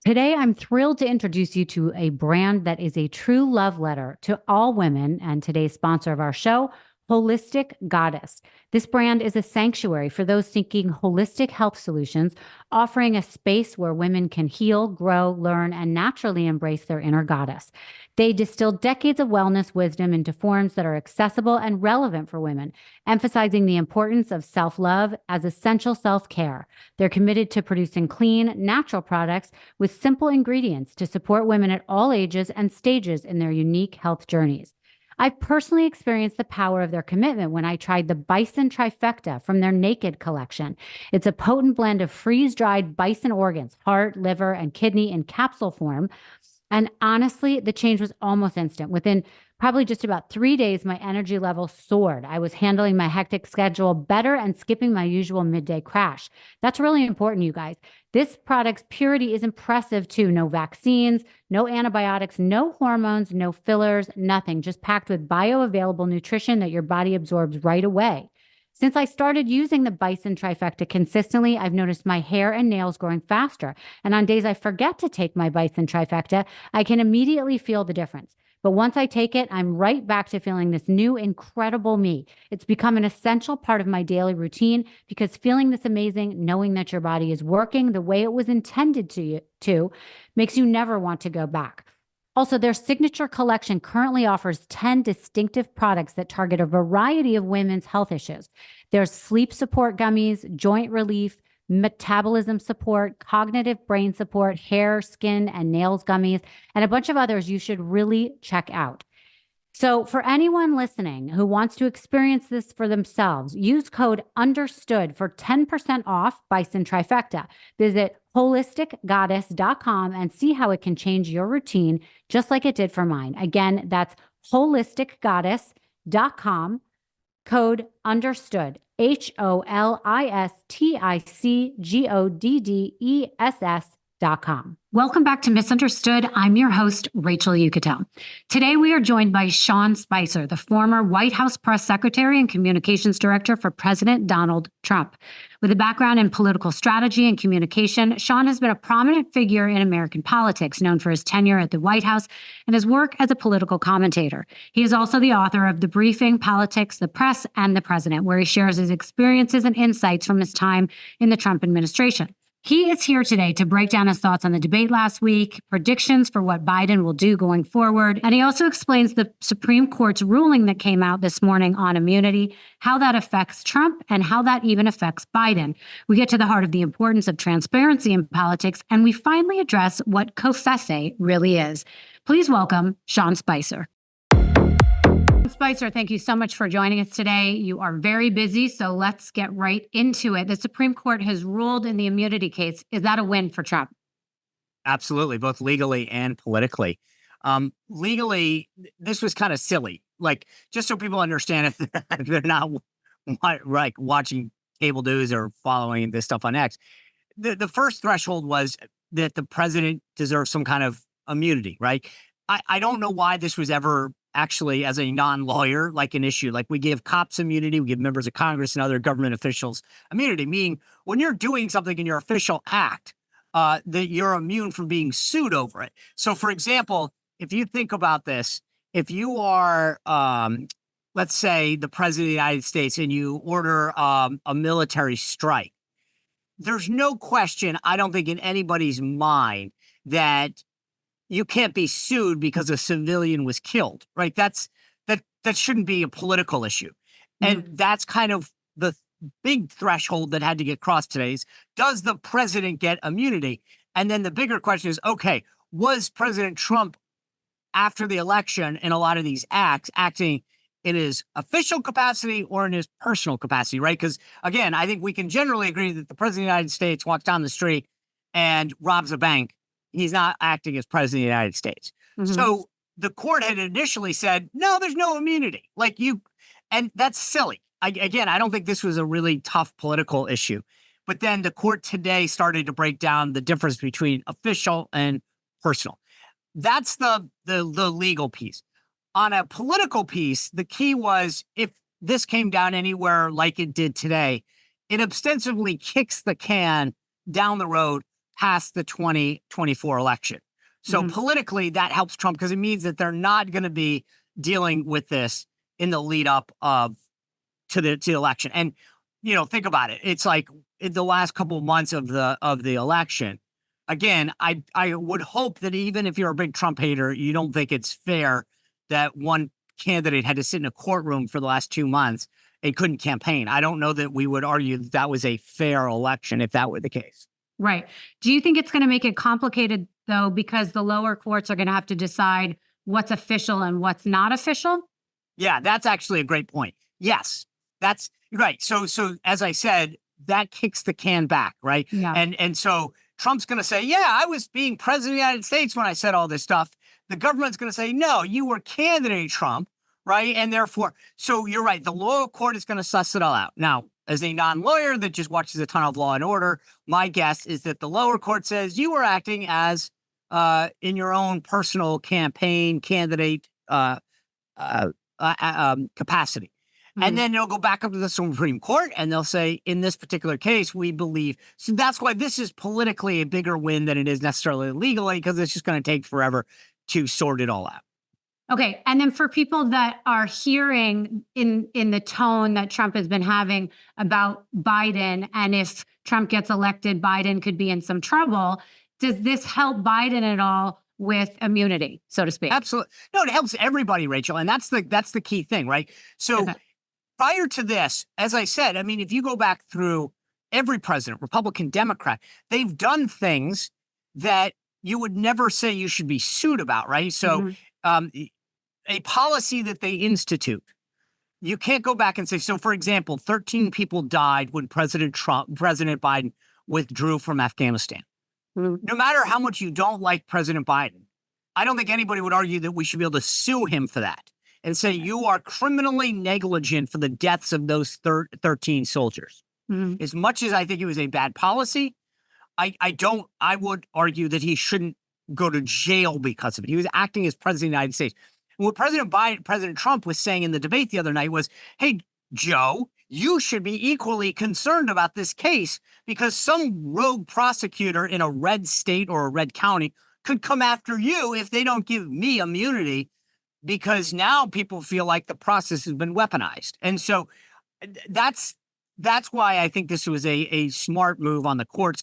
Today, I'm thrilled to introduce you to a brand that is a true love letter to all women, and today's sponsor of our show, Holistic Goddess. This brand is a sanctuary for those seeking holistic health solutions, offering a space where women can heal, grow, learn, and naturally embrace their inner goddess. They distill decades of wellness wisdom into forms that are accessible and relevant for women, emphasizing the importance of self love as essential self care. They're committed to producing clean, natural products with simple ingredients to support women at all ages and stages in their unique health journeys. I've personally experienced the power of their commitment when I tried the Bison Trifecta from their Naked collection. It's a potent blend of freeze dried bison organs, heart, liver, and kidney in capsule form. And honestly, the change was almost instant. Within probably just about 3 days, my energy level soared. I was handling my hectic schedule better and skipping my usual midday crash. That's really important, you guys. This product's purity is impressive too. No vaccines, no antibiotics, no hormones, no fillers, nothing. Just packed with bioavailable nutrition that your body absorbs right away. Since I started using the Bison Trifecta consistently, I've noticed my hair and nails growing faster. And on days I forget to take my Bison Trifecta, I can immediately feel the difference. But once I take it, I'm right back to feeling this new, incredible me. It's become an essential part of my daily routine because feeling this amazing, knowing that your body is working the way it was intended to makes you never want to go back. Also, their signature collection currently offers 10 distinctive products that target a variety of women's health issues. There's sleep support gummies, joint relief, metabolism support, cognitive brain support, hair, skin, and nails gummies, and a bunch of others you should really check out. So, for anyone listening who wants to experience this for themselves, use code UNDERSTOOD for 10% off Bison Trifecta. Visit holisticgoddess.com and see how it can change your routine just like it did for mine. Again, that's holisticgoddess.com, code UNDERSTOOD, HOLISTICGODDESS.com. Welcome back to Misunderstood. I'm your host, Rachel Yucatel. Today, we are joined by Sean Spicer, the former White House press secretary and communications director for President Donald Trump. With a background in political strategy and communication, Sean has been a prominent figure in American politics, known for his tenure at the White House and his work as a political commentator. He is also the author of The Briefing, Politics, the Press, and the President, where he shares his experiences and insights from his time in the Trump administration. He is here today to break down his thoughts on the debate last week, predictions for what Biden will do going forward, and he also explains the Supreme Court's ruling that came out this morning on immunity, how that affects Trump, and how that even affects Biden. We get to the heart of the importance of transparency in politics, and we finally address what covfefe really is. Please welcome Sean Spicer. Spicer, thank you so much for joining us today. You are very busy, so let's get right into it. The Supreme Court has ruled in the immunity case. Is that a win for Trump? Absolutely, both legally and politically. Legally, this was kind of silly. Like, just so people understand, if they're not like watching cable news or following this stuff on X, the first threshold was that the president deserves some kind of immunity, right? I don't know why this was ever actually, as a non-lawyer, like an issue. Like, we give cops immunity, we give members of Congress and other government officials immunity, meaning when you're doing something in your official act, that you're immune from being sued over it. So, for example, if you think about this, if you are, let's say, the president of the United States and you order a military strike, there's no question, I don't think, in anybody's mind that you can't be sued because a civilian was killed, right? That shouldn't be a political issue. And that's kind of the big threshold that had to get crossed today is, does the president get immunity? And then the bigger question is, okay, was President Trump, after the election, in a lot of these acts, acting in his official capacity or in his personal capacity, right? Because, again, I think we can generally agree that the president of the United States walks down the street and robs a bank. He's not acting as president of the United States. So the court had initially said, no, there's no immunity. And that's silly. I don't think this was a really tough political issue. But then the court today started to break down the difference between official and personal. That's the legal piece. On a political piece, the key was, if this came down anywhere like it did today, it ostensibly kicks the can down the road past the 2024 election. So politically, that helps Trump because it means that they're not going to be dealing with this in the lead up to the election. And think about it. It's like in the last couple of months of the election. Again, I would hope that even if you're a big Trump hater, you don't think it's fair that one candidate had to sit in a courtroom for the last 2 months and couldn't campaign. I don't know that we would argue that that was a fair election if that were the case. Right. Do you think it's going to make it complicated, though, because the lower courts are going to have to decide what's official and what's not official? Yeah, that's actually a great point. Yes, that's right. So as I said, that kicks the can back, right? Yeah. And so Trump's going to say, yeah, I was being president of the United States when I said all this stuff. The government's going to say, no, you were candidate Trump, right? And therefore, so you're right. The lower court is going to suss it all out. Now, as a non-lawyer that just watches a ton of Law and Order, my guess is that the lower court says you were acting as in your own personal campaign candidate capacity. And then they'll go back up to the Supreme Court and they'll say, in this particular case, we believe. So that's why this is politically a bigger win than it is necessarily legally, because it's just going to take forever to sort it all out. Okay. And then for people that are hearing in the tone that Trump has been having about Biden, and if Trump gets elected, Biden could be in some trouble. Does this help Biden at all with immunity, so to speak? Absolutely. No, it helps everybody, Rachel. And that's the key thing, right? So prior to this, as I said, I mean, if you go back through every president, Republican, Democrat, they've done things that you would never say you should be sued about, right? So a policy that they institute, you can't go back and say, so for example, 13 people died when President Biden withdrew from Afghanistan. No matter how much you don't like President Biden, I don't think anybody would argue that we should be able to sue him for that and say you are criminally negligent for the deaths of those 13 soldiers. As much as I think it was a bad policy, I would argue that he shouldn't go to jail because of it. He was acting as president of the United States. And what President Trump was saying in the debate the other night was, hey, Joe, you should be equally concerned about this case because some rogue prosecutor in a red state or a red county could come after you if they don't give me immunity, because now people feel like the process has been weaponized. And so that's why I think this was a smart move on the court's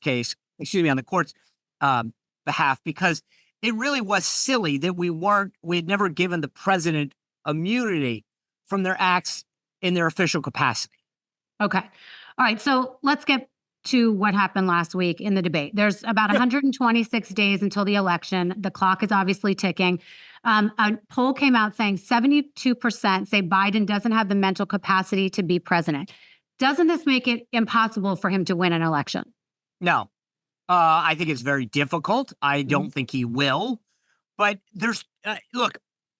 behalf, because it really was silly that we had never given the president immunity from their acts in their official capacity. Okay. All right. So let's get to what happened last week in the debate. There's about 126 days until the election. The clock is obviously ticking. A poll came out saying 72% say Biden doesn't have the mental capacity to be president. Doesn't this make it impossible for him to win an election? No. I think it's very difficult. I don't think he will. But there's look,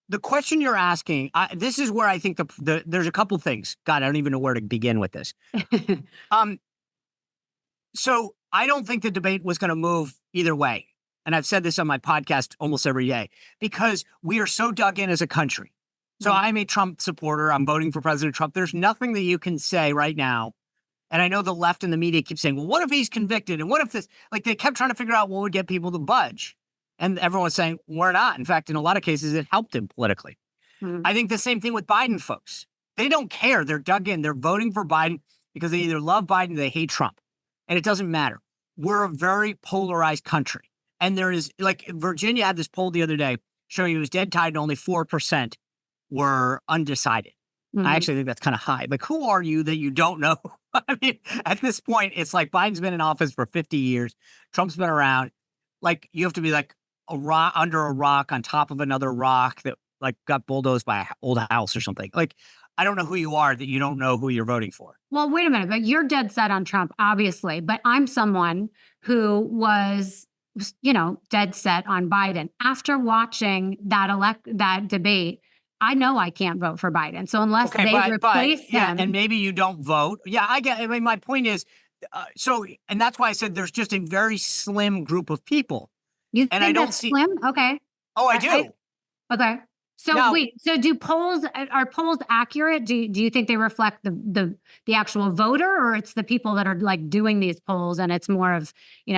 the question you're asking, this is where I think there's a couple things. God, I don't even know where to begin with this. So I don't think the debate was going to move either way. And I've said this on my podcast almost every day, because we are so dug in as a country. So I'm a Trump supporter. I'm voting for President Trump. There's nothing that you can say right now. And I know the left and the media keep saying, well, what if he's convicted? And what if this, like they kept trying to figure out what would get people to budge. And everyone's saying, we're not. In fact, in a lot of cases, it helped him politically. I think the same thing with Biden folks. They don't care. They're dug in. They're voting for Biden because they either love Biden or they hate Trump. And it doesn't matter. We're a very polarized country. And there is, like, Virginia had this poll the other day showing it was dead tied and only 4% were undecided. I actually think that's kind of high. Like, who are you that you don't know? I mean, at this point, it's like Biden's been in office for 50 years. Trump's been around. Like, you have to be like a rock under a rock on top of another rock that like got bulldozed by an old house or something. Like, I don't know who you are that you don't know who you're voting for. Well, wait a minute, but you're dead set on Trump, obviously. But I'm someone who was, dead set on Biden. After watching that debate, I know I can't vote for Biden. So unless they replace him. And maybe you don't vote. Yeah, I mean, my point is, and that's why I said there's just a very slim group of people. You think that's slim? Okay. Oh, I do. Okay. So Now, wait, so are polls accurate? Do you think they reflect the actual voter, or it's the people that are like doing these polls and it's more of,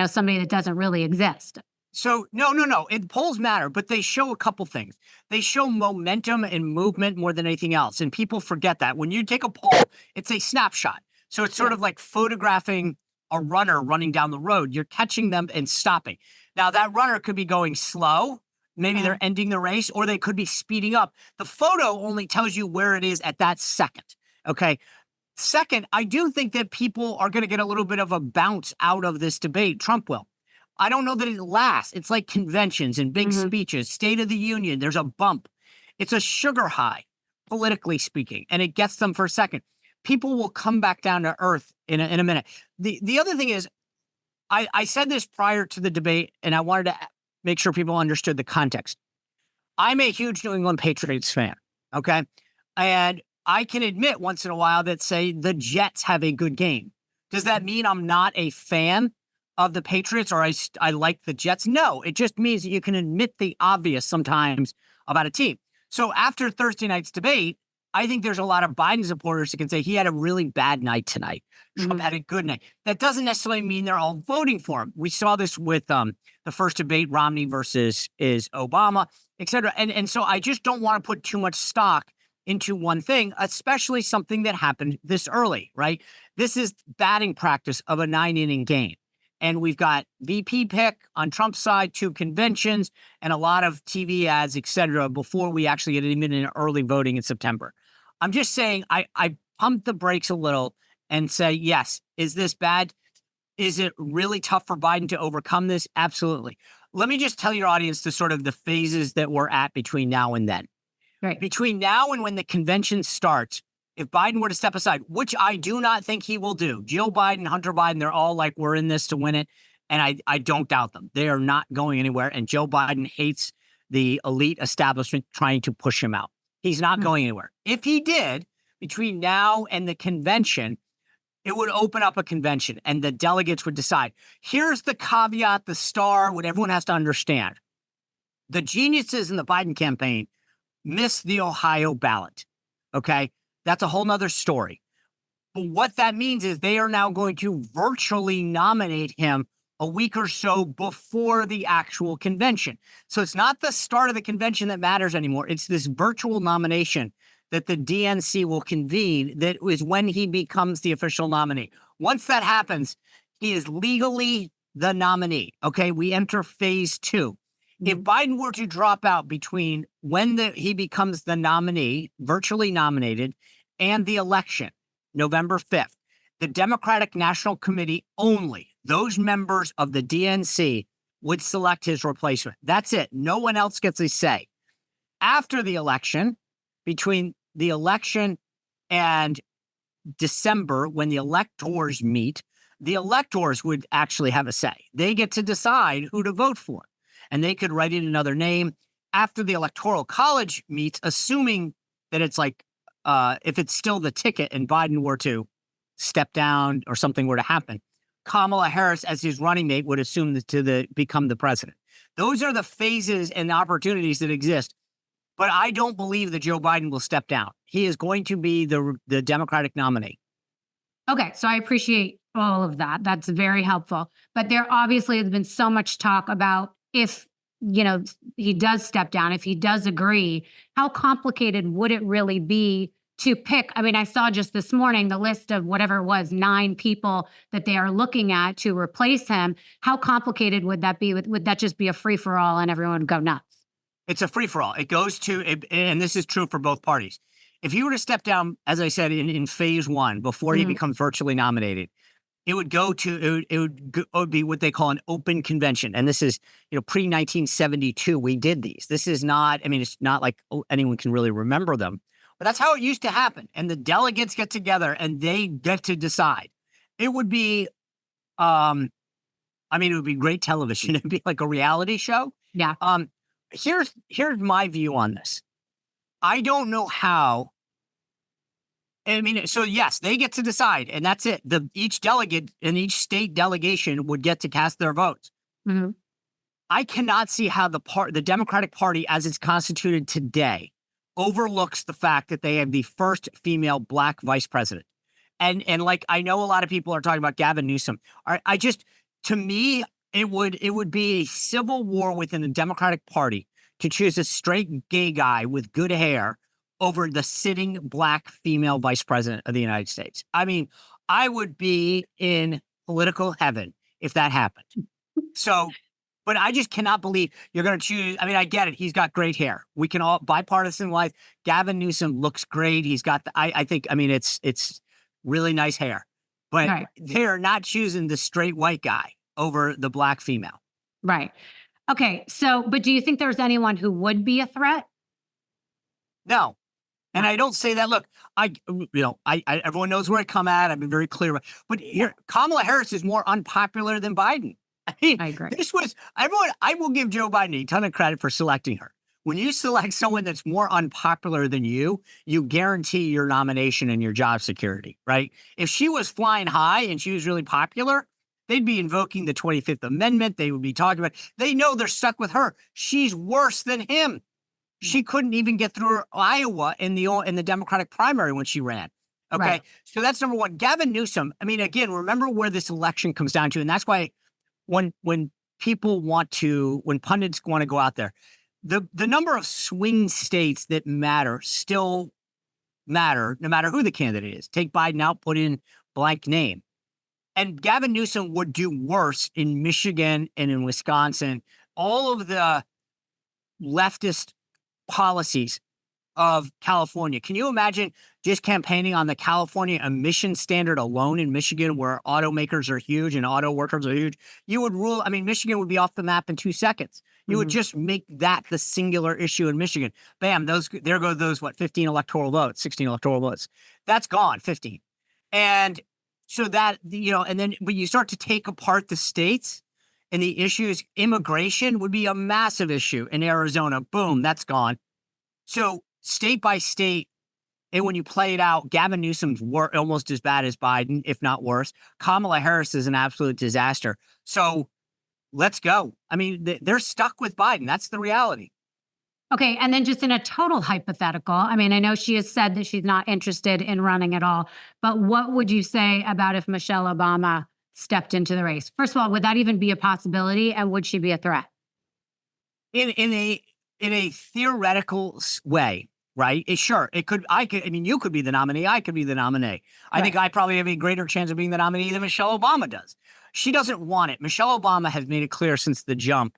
somebody that doesn't really exist? so no. Polls matter, but they show a couple things. They show momentum and movement more than anything else. And people forget that. When you take a poll, it's a snapshot. So it's sort of like photographing a runner running down the road. You're catching them and stopping. Now, that runner could be going slow. Maybe they're ending the race, or they could be speeding up. The photo only tells you where it is at that second. Okay. Second, I do think that people are going to get a little bit of a bounce out of this debate. Trump will. I don't know that it lasts. It's like conventions and big speeches, State of the Union. There's a bump. It's a sugar high, politically speaking, and it gets them for a second. People will come back down to earth in a minute. The other thing is, I said this prior to the debate, and I wanted to make sure people understood the context. I'm a huge New England Patriots fan, okay? And I can admit once in a while that, say, the Jets have a good game. Does that mean I'm not a fan of the Patriots, or I like the Jets? No, it just means that you can admit the obvious sometimes about a team. So after Thursday night's debate, I think there's a lot of Biden supporters who can say he had a really bad night tonight. Trump had a good night. That doesn't necessarily mean they're all voting for him. We saw this with the first debate, Romney versus Obama, et cetera. And so I just don't want to put too much stock into one thing, especially something that happened this early, right? This is batting practice of a 9-inning game. And we've got VP pick on Trump's side, 2 conventions, and a lot of TV ads, et cetera, before we actually get even in early voting in September. I'm just saying I pump the brakes a little and say, yes, is this bad? Is it really tough for Biden to overcome this? Absolutely. Let me just tell your audience the sort of the phases that we're at between now and then. Right. Between now and when the convention starts, if Biden were to step aside, which I do not think he will do, Jill Biden, Hunter Biden, they're all like, we're in this to win it. And I don't doubt them. They are not going anywhere. And Joe Biden hates the elite establishment trying to push him out. He's not going anywhere. If he did, between now and the convention, it would open up a convention and the delegates would decide. Here's the caveat, the star, what everyone has to understand. The geniuses in the Biden campaign missed the Ohio ballot. Okay. That's a whole nother story. But what that means is they are now going to virtually nominate him a week or so before the actual convention. So it's not the start of the convention that matters anymore. It's this virtual nomination that the DNC will convene that is when he becomes the official nominee. Once that happens, he is legally the nominee. Okay, we enter phase 2. If Biden were to drop out between when he becomes the nominee, virtually nominated, and the election, November 5th, the Democratic National Committee only, those members of the DNC, would select his replacement. That's it. No one else gets a say. After the election, between the election and December, when the electors meet, the electors would actually have a say. They get to decide who to vote for, and they could write in another name. After the Electoral College meets, assuming that it's like, if it's still the ticket and Biden were to step down or something were to happen, Kamala Harris, as his running mate, would assume to become the president. Those are the phases and opportunities that exist. But I don't believe that Joe Biden will step down. He is going to be the Democratic nominee. Okay, so I appreciate all of that. That's very helpful. But there obviously has been so much talk about if, he does step down, if he does agree, how complicated would it really be to pick? I mean, I saw just this morning the list of whatever it was, 9 people that they are looking at to replace him. How complicated would that be? Would that just be a free-for-all and everyone would go nuts? It's a free-for-all. It goes to, and this is true for both parties. If he were to step down, as I said, in phase 1, before he becomes virtually nominated, it would go to, it would be what they call an open convention. And this is, pre-1972, we did these. This is not, it's not like anyone can really remember them, but that's how it used to happen. And the delegates get together and they get to decide. It would be, it would be great television. It'd be like a reality show. Yeah. Here's my view on this. I don't know how. So yes, they get to decide, and that's it. Each delegate and each state delegation would get to cast their votes. I cannot see how the Democratic Party, as it's constituted today, overlooks the fact that they have the first female black vice president. And like, I know a lot of people are talking about Gavin Newsom. I just, to me, it would be a civil war within the Democratic Party to choose a straight gay guy with good hair over the sitting black female vice president of the United States. I mean, I would be in political heaven if that happened. So, but I just cannot believe you're going to choose. I mean, I get it. He's got great hair. We can all bipartisan life. Gavin Newsom looks great. He's got I think, I mean, it's really nice hair, but Right. they're not choosing the straight white guy over the black female. Right. Okay. So, but do you think there's anyone who would be a threat? No. And I don't say that. Look, everyone knows where I come at. I've been very clear about. But here, Kamala Harris is more unpopular than Biden. I mean, I agree. this was everyone. I will give Joe Biden a ton of credit for selecting her. When you select someone that's more unpopular than you guarantee your nomination and your job security, right? If she was flying high and she was really popular, they'd be invoking the 25th Amendment. They would be talking about. They know they're stuck with her. She's worse than him. She couldn't even get through Iowa in the Democratic primary when she ran. Okay. Right. So that's number one. Gavin Newsom, I mean, again, remember where this election comes down to. And that's why when pundits want to go out there, the number of swing states that matter still matter, no matter who the candidate is. Take Biden out, put in blank name. And Gavin Newsom would do worse in Michigan and in Wisconsin. All of the leftist policies of California. Can you imagine just campaigning on the California emission standard alone in Michigan, where automakers are huge and auto workers are huge? You would rule. I mean, Michigan would be off the map in 2 seconds. You would just make that the singular issue in Michigan. Bam, there go those 15 electoral votes, 16 electoral votes. That's gone, 15. And so that, and then when you start to take apart the states and the issues, immigration would be a massive issue in Arizona. Boom, that's gone. So state by state, and when you play it out, Gavin Newsom's almost as bad as Biden, if not worse. Kamala Harris is an absolute disaster. So let's go. I mean, they're stuck with Biden. That's the reality. Okay. And then just in a total hypothetical, I mean, I know she has said that she's not interested in running at all, but what would you say about if Michelle Obama stepped into the race? First of all, would that even be a possibility? And would she be a threat? In a theoretical way, right? Sure, it could. I mean, you could be the nominee. I could be the nominee. I think I probably have a greater chance of being the nominee than Michelle Obama does. She doesn't want it. Michelle Obama has made it clear since the jump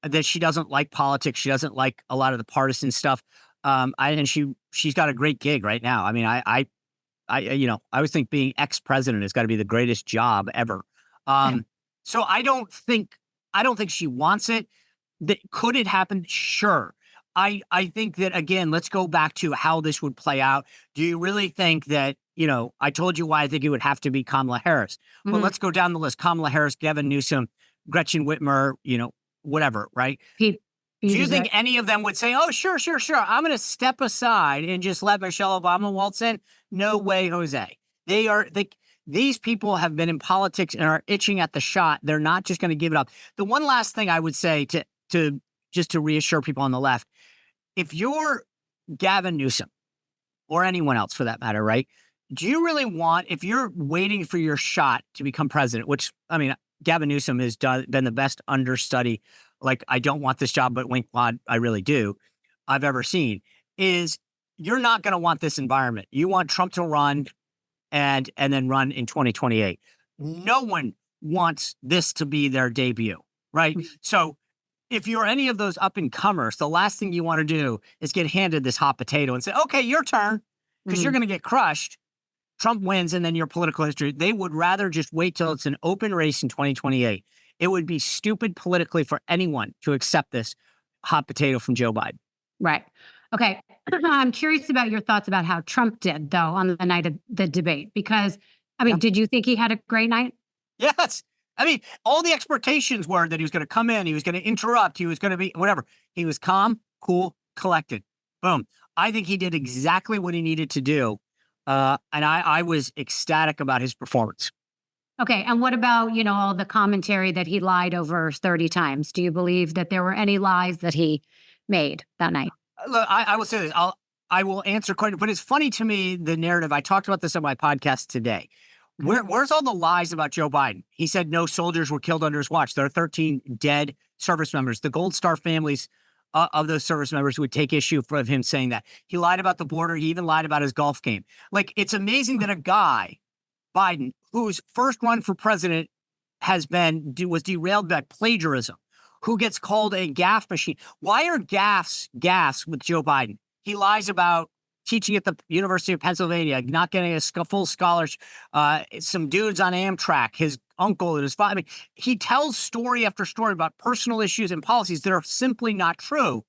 that she doesn't like politics. She doesn't like a lot of the partisan stuff. And she's got a great gig right now. I mean, I always think being ex-president has got to be the greatest job ever. So I don't think she wants it. Could it happen? Sure. I think that, again, let's go back to how this would play out. Do you really think that, I told you why I think it would have to be Kamala Harris, but let's go down the list. Kamala Harris, Gavin Newsom, Gretchen Whitmer, whatever, right? Do you think any of them would say, oh, sure, I'm going to step aside and just let Michelle Obama waltz in? No way, Jose. These people have been in politics and are itching at the shot. They're not just going to give it up. The one last thing I would say to reassure people on the left, if you're Gavin Newsom or anyone else for that matter, right? Do you really want, if you're waiting for your shot to become president, which, I mean, Gavin Newsom has been the best understudy, like, I don't want this job, but wink, wad, I really do, I've ever seen, is you're not going to want this environment. You want Trump to run and then run in 2028. No one wants this to be their debut, right? So if you're any of those up and comers, the last thing you want to do is get handed this hot potato and say, okay, your turn, because you're going to get crushed. Trump wins, and then your political history. They would rather just wait till it's an open race in 2028. It would be stupid politically for anyone to accept this hot potato from Joe Biden. Right. Okay. I'm curious about your thoughts about how Trump did, though, on the night of the debate, because, I mean, did you think he had a great night? Yes. I mean, all the expectations were that he was going to come in, he was going to interrupt, he was going to be whatever. He was calm, cool, collected. Boom. I think he did exactly what he needed to do. And I was ecstatic about his performance. Okay. And what about, all the commentary that he lied over 30 times? Do you believe that there were any lies that he made that night? Look, I will say this. I will answer quite, but it's funny to me, the narrative. I talked about this on my podcast today. Where's all the lies about Joe Biden? He said no soldiers were killed under his watch. There are 13 dead service members. The Gold Star families of those service members would take issue with him saying that. He lied about the border. He even lied about his golf game. Like, it's amazing that a guy, Biden, whose first run for president was derailed by plagiarism, who gets called a gaffe machine. Why are gaffes with Joe Biden? He lies about teaching at the University of Pennsylvania, not getting a full scholarship, some dudes on Amtrak, his uncle and his father. I mean, he tells story after story about personal issues and policies that are simply not true.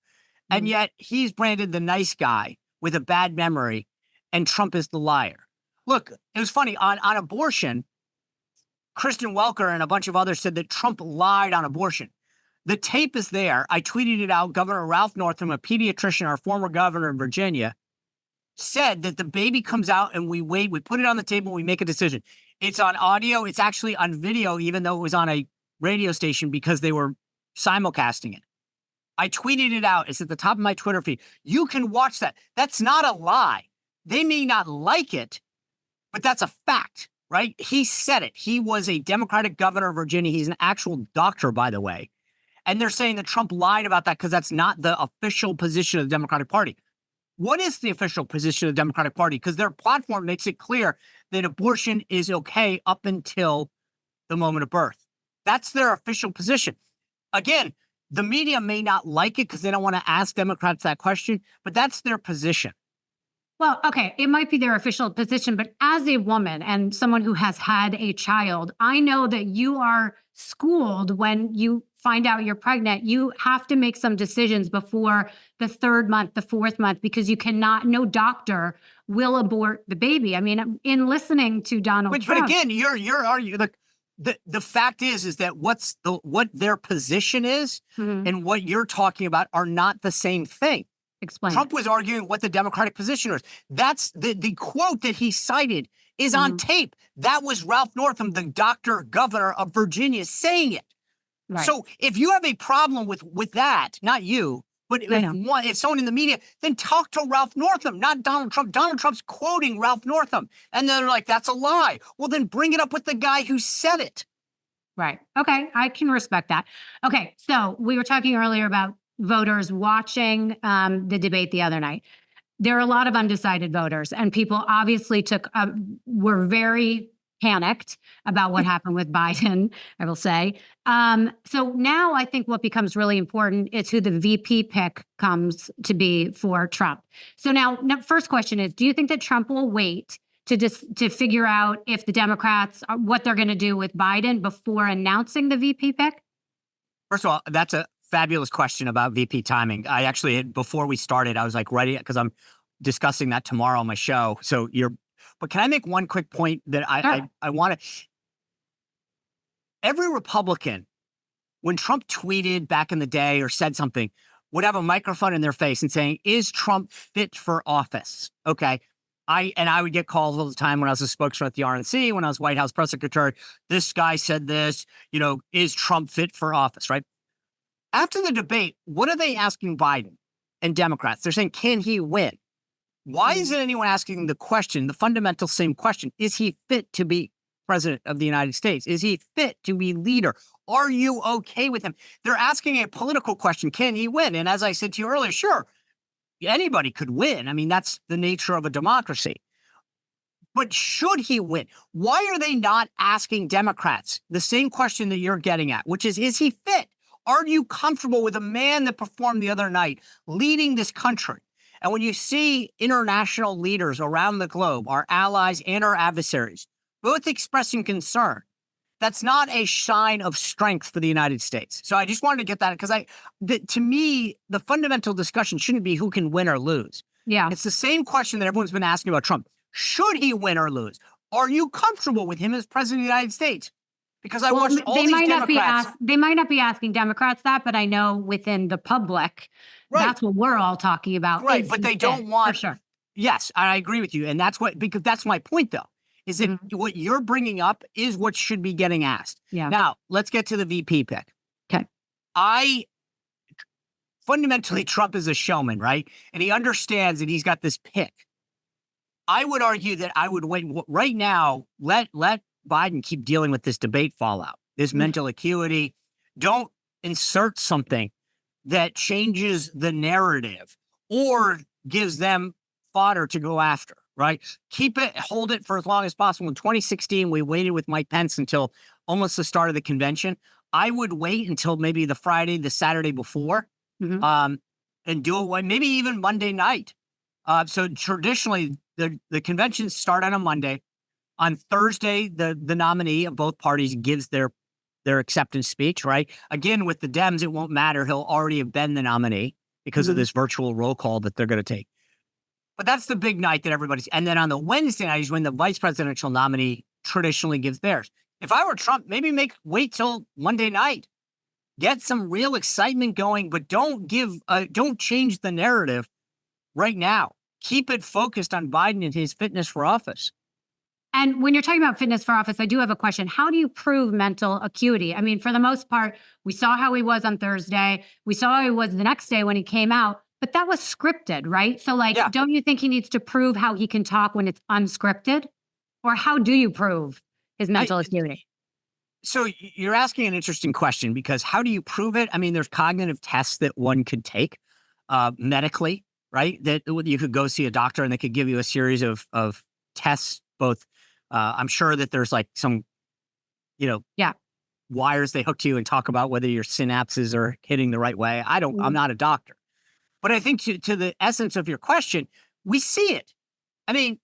And yet he's branded the nice guy with a bad memory, and Trump is the liar. Look, it was funny. On abortion, Kristen Welker and a bunch of others said that Trump lied on abortion. The tape is there. I tweeted it out. Governor Ralph Northam, a pediatrician, our former governor in Virginia, said that the baby comes out and we wait, we put it on the table, we make a decision. It's on audio. It's actually on video, even though it was on a radio station because they were simulcasting it. I tweeted it out. It's at the top of my Twitter feed. You can watch that. That's not a lie. They may not like it, but that's a fact, right? He said it. He was a Democratic governor of Virginia. He's an actual doctor, by the way. And they're saying that Trump lied about that because that's not the official position of the Democratic Party. What is the official position of the Democratic Party? Because their platform makes it clear that abortion is okay up until the moment of birth. That's their official position. Again, the media may not like it because they don't want to ask Democrats that question, but that's their position. Well, okay, it might be their official position, but as a woman and someone who has had a child, I know that you are schooled when you find out you're pregnant. You have to make some decisions before the 3rd month, the 4th month, because you cannot, no doctor will abort the baby. I mean, in listening to Donald Trump. But again, you're arguing, the fact is that what their position is and what you're talking about are not the same thing. Explain. Trump was arguing what the Democratic position was. That's the quote that he cited is on tape. That was Ralph Northam, the doctor governor of Virginia, saying it. Right. So if you have a problem with that, not you, but if someone in the media, then talk to Ralph Northam, not Donald Trump. Donald Trump's quoting Ralph Northam. And they're like, that's a lie. Well, then bring it up with the guy who said it. Right. Okay. I can respect that. Okay. So we were talking earlier about voters watching the debate the other night. There are a lot of undecided voters, and people obviously were very panicked about what happened with Biden, I will say. So now I think what becomes really important is who the VP pick comes to be for Trump. So now first question is, do you think that Trump will wait to figure out if the Democrats, what they're going to do with Biden before announcing the VP pick? First of all, that's a fabulous question about VP timing. I actually, before we started, I was like ready because I'm discussing that tomorrow on my show. But can I make one quick point that I want to? Every Republican, when Trump tweeted back in the day or said something, would have a microphone in their face and saying, "Is Trump fit for office?" Okay. I would get calls all the time when I was a spokesman at the RNC, when I was White House press secretary. This guy said this, is Trump fit for office, right? After the debate, what are they asking Biden and Democrats? They're saying, can he win? Why isn't anyone asking the fundamental same question? Is he fit to be president of the United States? Is he fit to be leader? Are you okay with him? They're asking a political question. Can he win? And as I said to you earlier, sure, anybody could win. I mean, that's the nature of a democracy. But should he win? Why are they not asking Democrats the same question that you're getting at, which is he fit? Are you comfortable with a man that performed the other night leading this country? And when you see international leaders around the globe, our allies and our adversaries, both expressing concern, that's not a sign of strength for the United States. So I just wanted to get that because to me, the fundamental discussion shouldn't be who can win or lose. Yeah. It's the same question that everyone's been asking about Trump. Should he win or lose? Are you comfortable with him as president of the United States? Because I watched all these Democrats. They might not be asking Democrats that, but I know within the public, that's what we're all talking about. Right, but they don't want. For sure. Yes, I agree with you. And because that's my point, though, is that what you're bringing up is what should be getting asked. Yeah. Now, let's get to the VP pick. Okay. fundamentally Trump is a showman, right? And he understands that he's got this pick. I would argue that I would wait right now. Let Biden keep dealing with this debate fallout, this mental acuity. Don't insert something that changes the narrative or gives them fodder to go after, right? Keep it, hold it for as long as possible. In 2016, we waited with Mike Pence until almost the start of the convention. I would wait until maybe the Friday, the Saturday before, and do it maybe even Monday night. So traditionally, the conventions start on a Monday. On Thursday, the nominee of both parties gives their acceptance speech, right? Again, with the Dems, it won't matter. He'll already have been the nominee because of this virtual roll call that they're going to take. But that's the big night that everybody's. And then on the Wednesday night is when the vice presidential nominee traditionally gives theirs. If I were Trump, maybe wait till Monday night, get some real excitement going, but don't change the narrative right now. Keep it focused on Biden and his fitness for office. And when you're talking about fitness for office, I do have a question. How do you prove mental acuity? I mean, for the most part, we saw how he was on Thursday. We saw how he was the next day when he came out, but that was scripted, right? So don't you think he needs to prove how he can talk when it's unscripted? Or how do you prove his mental acuity? So you're asking an interesting question, because how do you prove it? I mean, there's cognitive tests that one could take medically, right? That you could go see a doctor and they could give you a series of tests, both. I'm sure that there's like some, wires they hook to you and talk about whether your synapses are hitting the right way. I'm not a doctor. But I think to the essence of your question, we see it. I mean,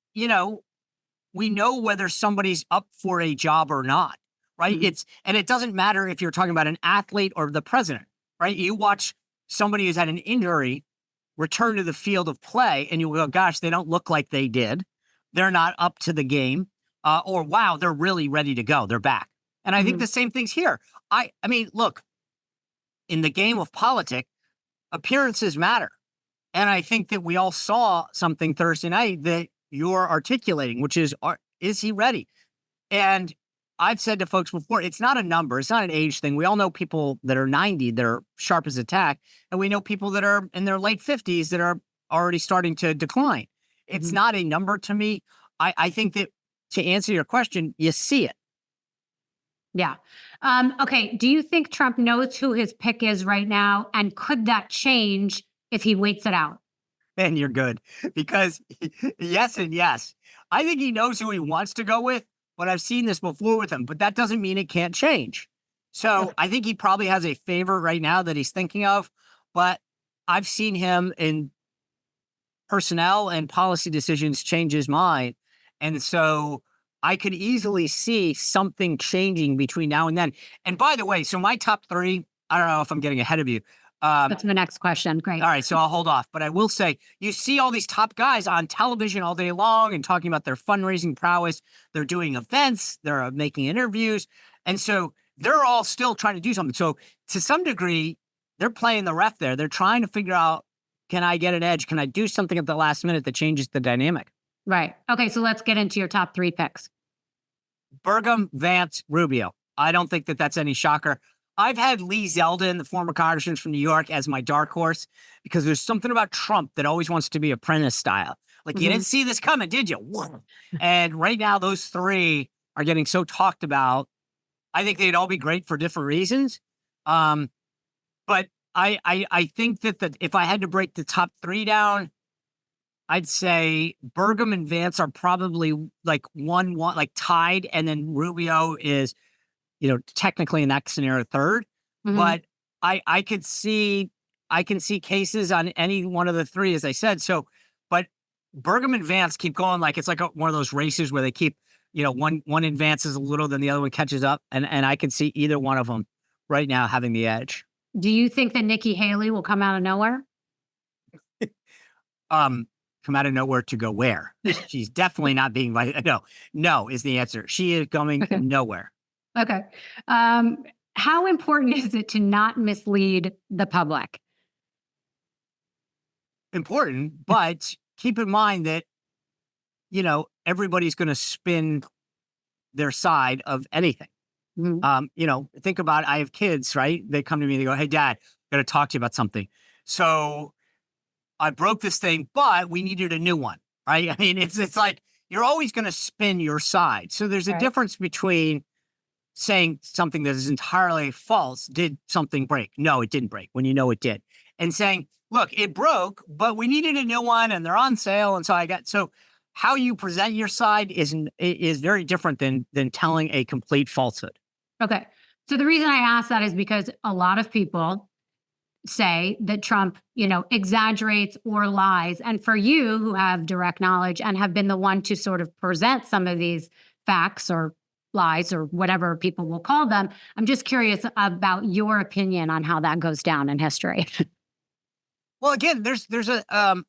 we know whether somebody's up for a job or not, right? And it doesn't matter if you're talking about an athlete or the president, right? You watch somebody who's had an injury return to the field of play and you go, gosh, they don't look like they did. They're not up to the game. Or, wow, they're really ready to go. They're back. And I think the same thing's here. I mean, look, in the game of politics, appearances matter. And I think that we all saw something Thursday night that you're articulating, which is he ready? And I've said to folks before, it's not a number. It's not an age thing. We all know people that are 90 that are sharp as a tack. And we know people that are in their late 50s that are already starting to decline. It's not a number to me. I think that to answer your question, you see it. Yeah. Okay. Do you think Trump knows who his pick is right now? And could that change if he waits it out? And you're good, because yes and yes. I think he knows who he wants to go with, but I've seen this before with him, but that doesn't mean it can't change. So I think he probably has a favorite right now that he's thinking of, but I've seen him in personnel and policy decisions change his mind. And so I could easily see something changing between now and then. And by the way, so my top three, I don't know if I'm getting ahead of you. That's the next question. Great. All right, so I'll hold off. But I will say, you see all these top guys on television all day long and talking about their fundraising prowess. They're doing events. They're making interviews. And so they're all still trying to do something. So to some degree, they're playing the ref there. They're trying to figure out, can I get an edge? Can I do something at the last minute that changes the dynamic? Right. Okay, so let's get into your top three picks. Burgum, Vance, Rubio. I don't think that that's any shocker. I've had Lee Zeldin, the former congressman from New York, as my dark horse, because there's something about Trump that always wants to be apprentice style. Like, you didn't see this coming, did you? And right now, those three are getting so talked about. I think they'd all be great for different reasons. But I think that if I had to break the top three down, I'd say Burgum and Vance are probably like one, like tied. And then Rubio is, technically in that scenario, third. But I can see cases on any one of the three, as I said. So, but Burgum and Vance keep going like it's like one of those races where they keep, one advances a little, then the other one catches up. And I can see either one of them right now having the edge. Do you think that Nikki Haley will come out of nowhere? Come out of nowhere to go where? She's definitely not being no is the answer. She is going nowhere. Okay. How important is it to not mislead the public? Important, but keep in mind that, everybody's going to spin their side of anything. Think about, I have kids, right? They come to me, they go, hey, Dad, got to talk to you about something. So I broke this thing, but we needed a new one, right? I mean, it's like you're always going to spin your side. So there's a Right. difference between saying something that is entirely false. Did something break? No, it didn't break when you know it did. And saying, look, it broke, but we needed a new one and they're on sale. And so how you present your side is very different than telling a complete falsehood. Okay. So the reason I ask that is because a lot of people say that Trump, exaggerates or lies. And for you who have direct knowledge and have been the one to sort of present some of these facts or lies or whatever people will call them, I'm just curious about your opinion on how that goes down in history. Well, again, there's a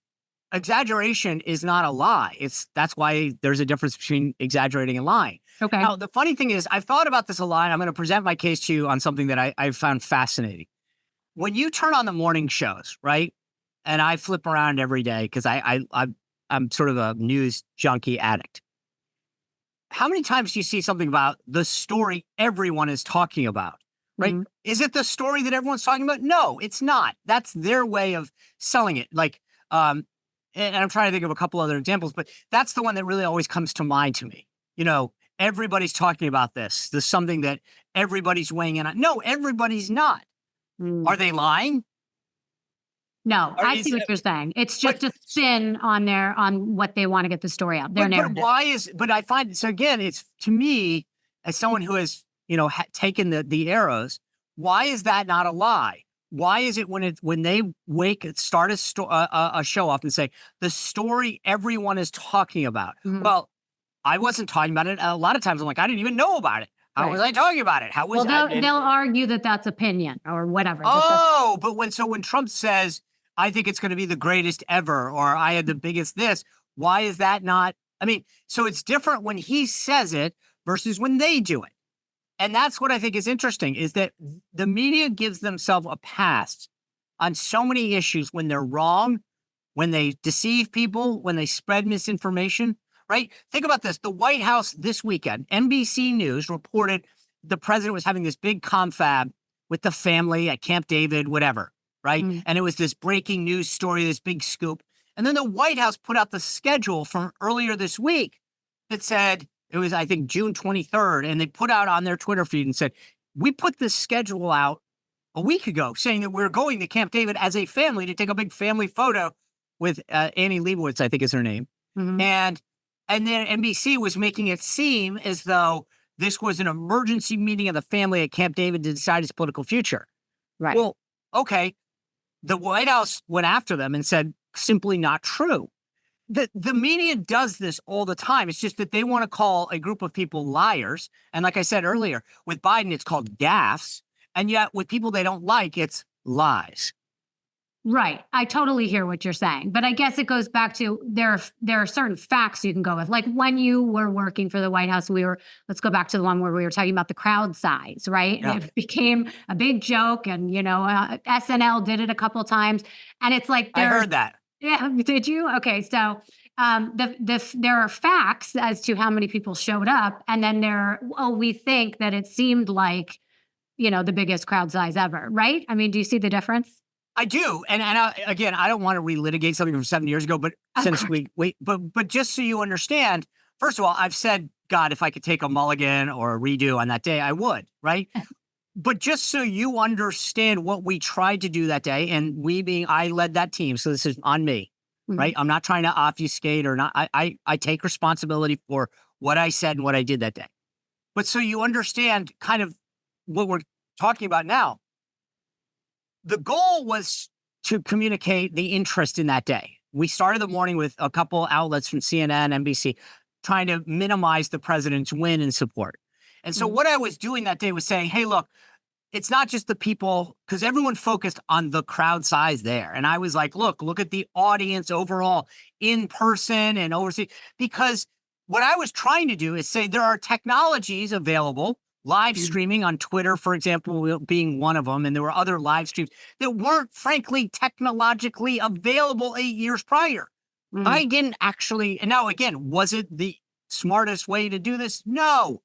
exaggeration is not a lie. That's why there's a difference between exaggerating and lying. Okay. Now, the funny thing is, I've thought about this a lot. I'm going to present my case to you on something that I found fascinating. When you turn on the morning shows, right? And I flip around every day because I'm sort of a news junkie addict. How many times do you see something about the story everyone is talking about? Right? Mhm. Is it the story that everyone's talking about? No, it's not. That's their way of selling it. Like, and I'm trying to think of a couple other examples, but that's the one that really always comes to mind to me. Everybody's talking about this. There's something that everybody's weighing in on. No, everybody's not. Mm. Are they lying? No, Or I is see what it- you're saying. It's But just a spin on what they want to get the story out, their but narrative. but I find, so again, it's to me, as someone who has, taken the arrows, why is that not a lie? Why is it when they start a show off and say the story everyone is talking about? Mhm. Well, I wasn't talking about it. A lot of times I'm like, I didn't even know about it. How was Right. I talking about it? How was Well, I? they'll argue that that's opinion or whatever. Oh, but when Trump says, I think it's going to be the greatest ever, or I had the biggest this, why is that not? I mean, so it's different when he says it versus when they do it. And that's what I think is interesting, is that the media gives themselves a pass on so many issues when they're wrong, when they deceive people, when they spread misinformation, right? Think about this. The White House this weekend, NBC News reported the president was having this big confab with the family at Camp David, whatever, right? Mm. And it was this breaking news story, this big scoop. And then the White House put out the schedule from earlier this week that said, it was, I think, June 23rd. And they put out on their Twitter feed and said, we put this schedule out a week ago saying that we're going to Camp David as a family to take a big family photo with Annie Leibovitz, I think is her name. Mhm. And then NBC was making it seem as though this was an emergency meeting of the family at Camp David to decide its political future. Right. Well, okay. The White House went after them and said, simply not true. The media does this all the time. It's just that they want to call a group of people liars. And like I said earlier, with Biden, it's called gaffes. And yet with people they don't like, it's lies. Right. I totally hear what you're saying, but I guess it goes back to there are certain facts you can go with. Like when you were working for the White House, let's go back to the one where we were talking about the crowd size, right? Yeah. It became a big joke, and SNL did it a couple times, and it's like I heard that. Yeah, did you? Okay, so there are facts as to how many people showed up, and then we think that it seemed like the biggest crowd size ever, right? I mean, do you see the difference? I do, and again, I don't want to relitigate something from 7 years ago, but Of since course. but just so you understand, first of all, I've said, God, if I could take a mulligan or a redo on that day, I would, right? But just so you understand what we tried to do that day, and I led that team, so this is on me, right? Mhm. I'm not trying to obfuscate or not. I take responsibility for what I said and what I did that day. But so you understand kind of what we're talking about now. The goal was to communicate the interest in that day. We started the morning with a couple outlets from CNN, NBC, trying to minimize the president's win and support. And so Mhm. what I was doing that day was saying, hey, look, it's not just the people, because everyone focused on the crowd size there. And I was like, look at the audience overall in person and overseas. Because what I was trying to do is say there are technologies available, live Mhm. streaming on Twitter, for example, being one of them. And there were other live streams that weren't, frankly, technologically available 8 years prior. Mhm. I didn't actually, and now again, was it the smartest way to do this? No,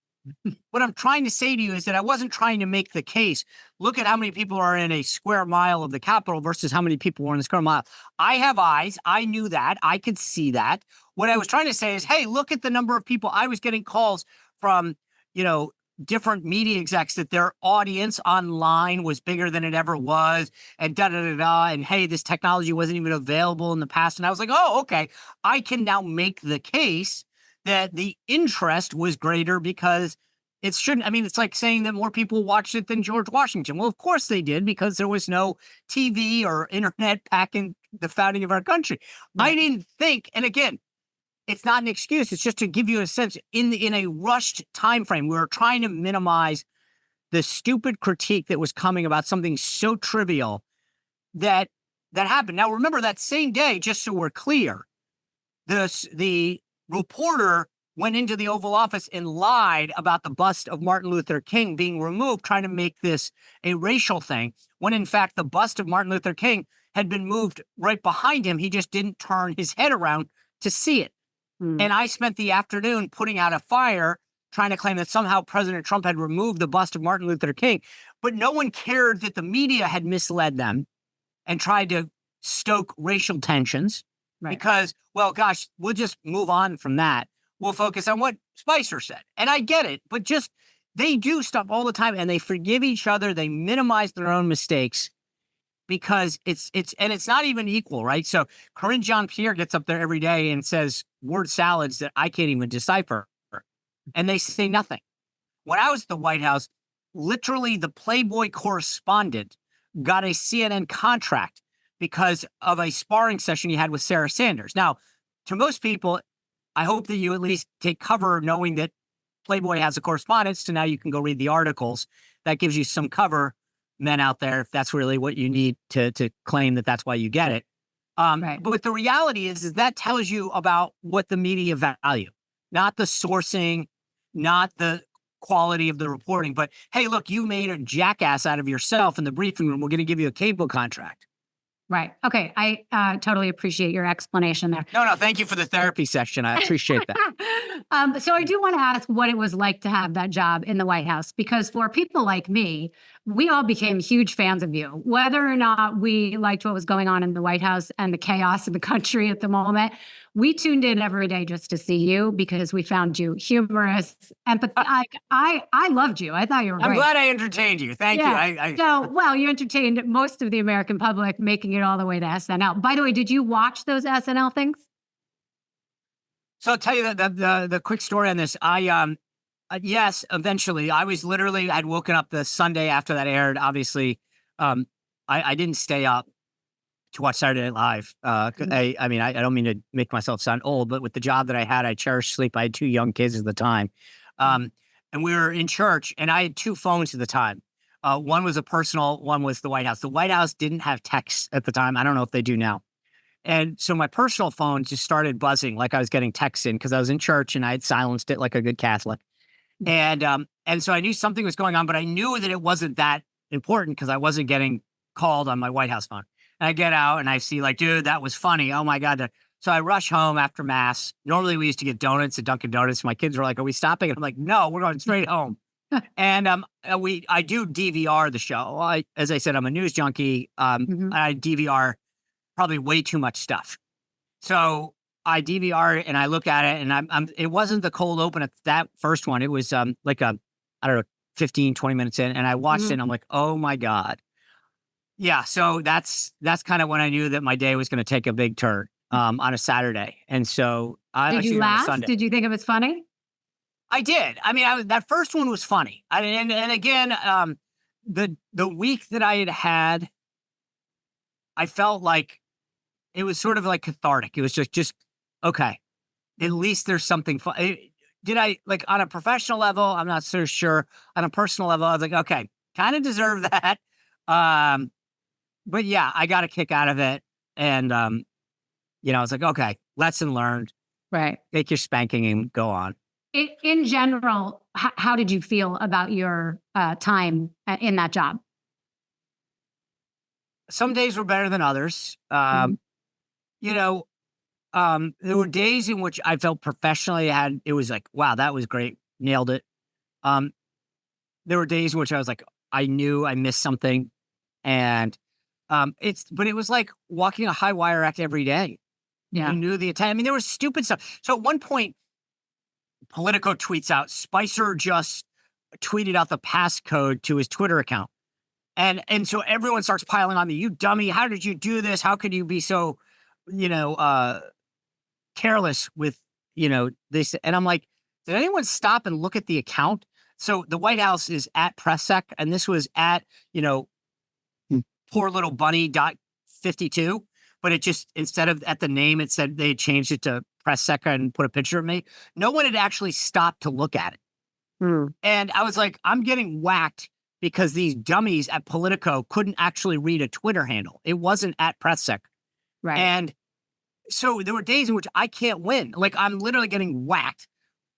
what I'm trying to say to you is that I wasn't trying to make the case. Look at how many people are in a square mile of the Capitol versus how many people were in the square mile. I have eyes. I knew that. I could see that. What I was trying to say is, hey, look at the number of people. I was getting calls from, you know, different media execs that their audience online was bigger than it ever was, and da da da da. And hey, this technology wasn't even available in the past. And I was like, oh, okay. I can now make the case that the interest was greater because it shouldn't. I mean, it's like saying that more people watched it than George Washington. Well, of course they did, because there was no TV or internet back in the founding of our country. I Right. didn't think, and again, it's not an excuse. It's just to give you a sense in a rushed time frame. We were trying to minimize the stupid critique that was coming about something so trivial that happened. Now, remember that same day, just so we're clear, the reporter went into the Oval Office and lied about the bust of Martin Luther King being removed, trying to make this a racial thing, when in fact the bust of Martin Luther King had been moved right behind him. He just didn't turn his head around to see it. Mm. And I spent the afternoon putting out a fire trying to claim that somehow President Trump had removed the bust of Martin Luther King. But no one cared that the media had misled them and tried to stoke racial tensions. Right. Because, well, gosh, we'll just move on from that. We'll focus on what Spicer said. And I get it, but just they do stuff all the time and they forgive each other. They minimize their own mistakes because it's not even equal, right? So Corinne Jean-Pierre gets up there every day and says word salads that I can't even decipher, and they say nothing. When I was at the White House, literally the Playboy correspondent got a CNN contract because of a sparring session he had with Sarah Sanders. Now, to most people, I hope that you at least take cover knowing that Playboy has a correspondent, so now you can go read the articles. That gives you some cover, men out there, if that's really what you need to claim that that's why you get it. Right. But the reality is that tells you about what the media value, not the sourcing, not the quality of the reporting. But hey, look, you made a jackass out of yourself in the briefing room. We're going to give you a cable contract. Right. Okay. I totally appreciate your explanation there. No, thank you for the therapy session. I appreciate that. So I do want to ask what it was like to have that job in the White House, because for people like me, we all became huge fans of you, whether or not we liked what was going on in the White House and the chaos in the country at the moment. We tuned in every day just to see you because we found you humorous, empathetic. I loved you. I thought you were great. I'm glad I entertained you. Thank you. So, well, you entertained most of the American public, making it all the way to SNL. By the way, did you watch those SNL things? So I'll tell you the quick story on this. Yes, eventually. I was literally, I'd woken up the Sunday after that aired. Obviously, I didn't stay up to watch Saturday Night Live. I mean, I don't mean to make myself sound old, but with the job that I had, I cherished sleep. I had 2 young kids at the time. And we were in church, and I had 2 phones at the time. One was a personal, one was the White House. The White House didn't have texts at the time. I don't know if they do now. And so my personal phone just started buzzing like I was getting texts in because I was in church and I had silenced it like a good Catholic. And so I knew something was going on, but I knew that it wasn't that important because I wasn't getting called on my White House phone. And I get out and I see like, dude, that was funny. Oh my God. So I rush home after mass. Normally we used to get donuts at Dunkin' Donuts. My kids were like, are we stopping? And I'm like, no, we're going straight home. And I do DVR the show. As I said, I'm a news junkie. I DVR probably way too much stuff. So I DVR and I look at it, and it wasn't the cold open at that first one. It was like I don't know, 15, 20 minutes in, and I watched it and I'm like, oh my God. Yeah. So that's kind of when I knew that my day was going to take a big turn on a Saturday. And so Did you laugh? Did you think it was funny? I did. I mean, that first one was funny. And again, the week that I had, I felt like it was sort of like cathartic. It was just okay. At least there's something fun. Did I, like, on a professional level? I'm not so sure. On a personal level, I was like, okay, kind of deserve that. But yeah, I got a kick out of it, and I was like, okay, lesson learned. Right. Take your spanking and go on. In general, how did you feel about your time in that job? Some days were better than others. There were days in which I felt professionally it was like, wow, that was great. Nailed it. Um, there were days in which I was like, I knew I missed something, and but it was like walking a high wire act every day. You Yeah. knew the attack. I mean, there was stupid stuff. So at one point, Politico tweets out, Spicer just tweeted out the passcode to his Twitter account. And so everyone starts piling on me. You dummy. How did you do this? How could you be so, you know, careless with, this? And I'm like, did anyone stop and look at the account? So the White House is at PressSec, and this was at, poor little bunny dot 52, but it just, instead of at the name, it said they had changed it to PressSec and put a picture of me. No one had actually stopped to look at it. And I was like, I'm getting whacked because these dummies at Politico couldn't actually read a Twitter handle. It wasn't at PressSec. Right. And so there were days in which I can't win. Like, I'm literally getting whacked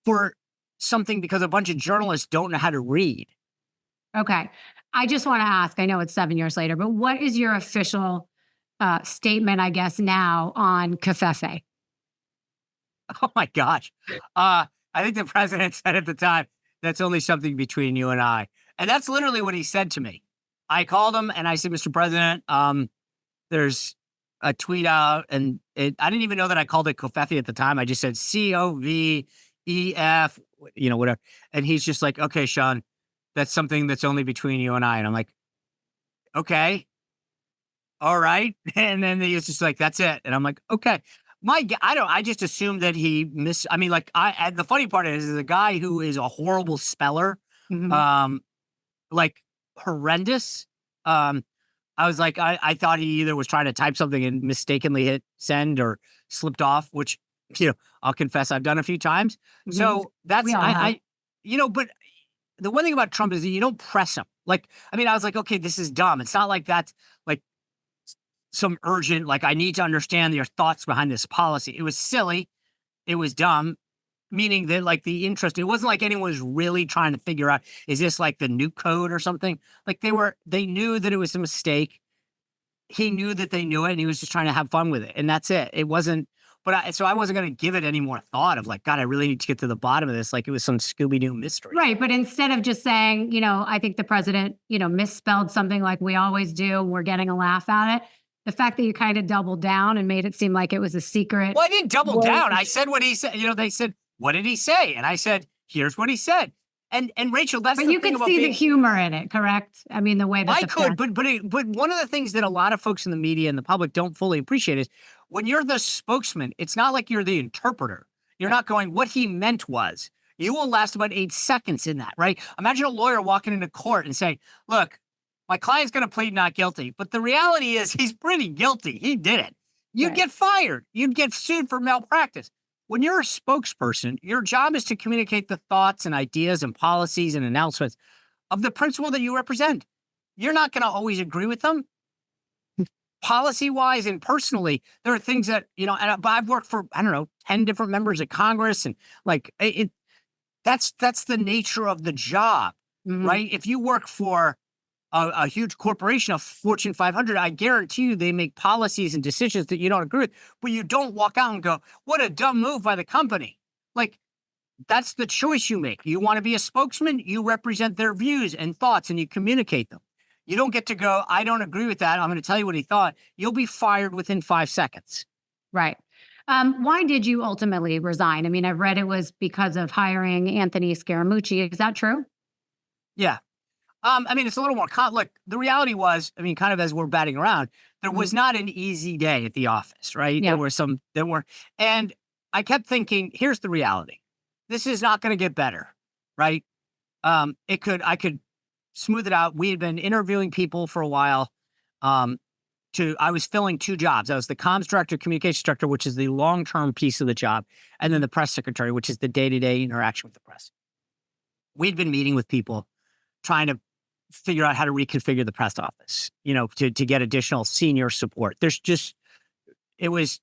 for something because a bunch of journalists don't know how to read. Okay. I just want to ask, I know it's 7 years later, but what is your official statement, I guess, now on covfefe? Oh my gosh. I think the president said at the time, that's only something between you and I. And that's literally what he said to me. I called him and I said, Mr. President, there's a tweet out, and I didn't even know that I called it covfefe at the time. I just said COVEF, whatever. And he's just like, okay, Sean, that's something that's only between you and I. And I'm like, okay, all right. And then he was just like, that's it. And I'm like, okay. I just assumed that I mean, like, the funny part is a guy who is a horrible speller, like horrendous. I was like, I thought he either was trying to type something and mistakenly hit send or slipped off, which, I'll confess I've done a few times. So that's, We all have. but the one thing about Trump is that you don't press him. Like, I mean, I was like, okay, this is dumb. It's not like that's like some urgent, like, I need to understand your thoughts behind this policy. It was silly. It was dumb, meaning that, like, the interest, it wasn't like anyone was really trying to figure out, is this like the new code or something? Like, they knew that it was a mistake. He knew that they knew it, and he was just trying to have fun with it. And that's it. It wasn't, so I wasn't going to give it any more thought of like, God, I really need to get to the bottom of this. Like it was some Scooby-Doo mystery. Right. But instead of just saying, I think the president, misspelled something like we always do, we're getting a laugh at it. The fact that you kind of doubled down and made it seem like it was a secret. Well, I didn't double down. I said what he said. They said, what did he say? And I said, here's what he said. And Rachel, that's but the you thing could about see being, the humor in it, correct? I mean, the way that I could, but one of the things that a lot of folks in the media and the public don't fully appreciate is when you're the spokesman, it's not like you're the interpreter. You're not going, what he meant was. You will last about 8 seconds in that, right? Imagine a lawyer walking into court and saying, look, my client's going to plead not guilty, but the reality is he's pretty guilty. He did it. You'd get fired. You'd get sued for malpractice. When you're a spokesperson, your job is to communicate the thoughts and ideas and policies and announcements of the principle that you represent. You're not going to always agree with them. Policy-wise and personally, there are things that, but I've worked for, 10 different members of Congress, and like, that's the nature of the job, right? If you work for a huge corporation, a Fortune 500, I guarantee you they make policies and decisions that you don't agree with, but you don't walk out and go, what a dumb move by the company. Like, that's the choice you make. You want to be a spokesman, you represent their views and thoughts and you communicate them. You don't get to go, I don't agree with that, I'm going to tell you what he thought. You'll be fired within 5 seconds. Right. Why did you ultimately resign? I mean, I've read it was because of hiring Anthony Scaramucci. Is that true? Yeah. I mean, it's a little more, look, the reality was, I mean, kind of as we're batting around, there was not an easy day at the office, right? Yeah. And I kept thinking, here's the reality. This is not going to get better, right? I could smooth it out. We had been interviewing people for a while. I was filling 2 jobs. I was the comms director, communications director, which is the long-term piece of the job, and then the press secretary, which is the day-to-day interaction with the press. We'd been meeting with people trying to figure out how to reconfigure the press office, to get additional senior support. It was